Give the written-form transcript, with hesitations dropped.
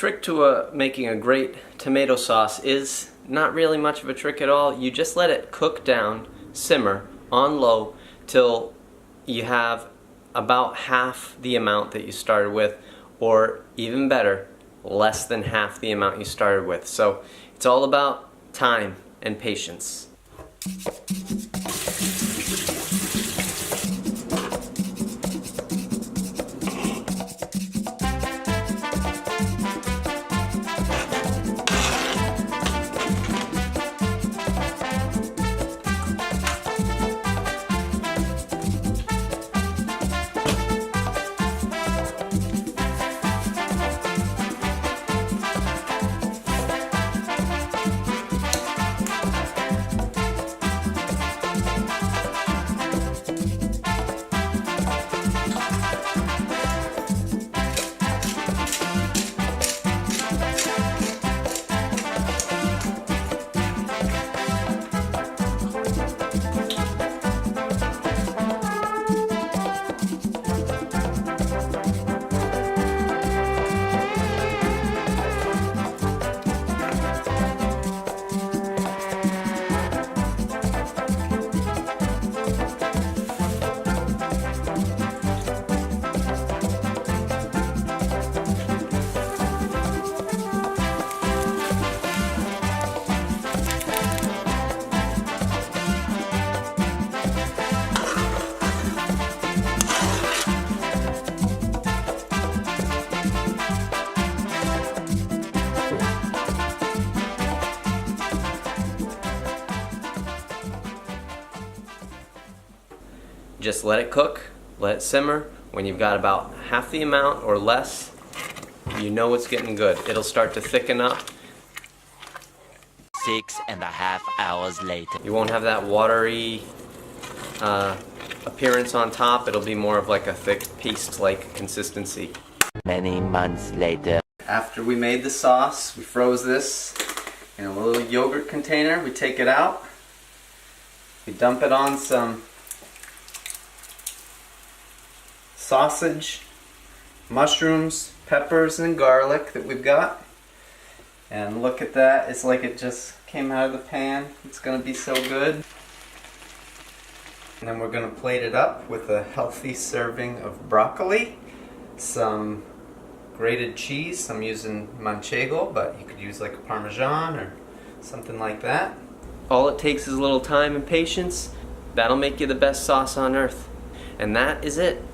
trick to making a great tomato sauce is not really much of a trick at all. You just let it cook down, simmer on low till you have about half the amount that you started with, or even better, less than half the amount you started with. So it's all about time and patience. Just let it cook, let it simmer. When you've got about half the amount or less, you know it's getting good. It'll start to thicken up. 6.5 hours later. You won't have that watery appearance on top. It'll be more of like a thick paste-like consistency. Many months later. After we made the sauce, we froze this in a little yogurt container. We take it out. We dump it on some sausage, mushrooms, peppers, and garlic that we've got. And look at that, it's like it just came out of the pan. It's gonna be so good. And then we're gonna plate it up with a healthy serving of broccoli, some grated cheese. I'm using manchego, but you could use like a Parmesan or something like that. All it takes is a little time and patience. That'll make you the best sauce on earth. And that is it.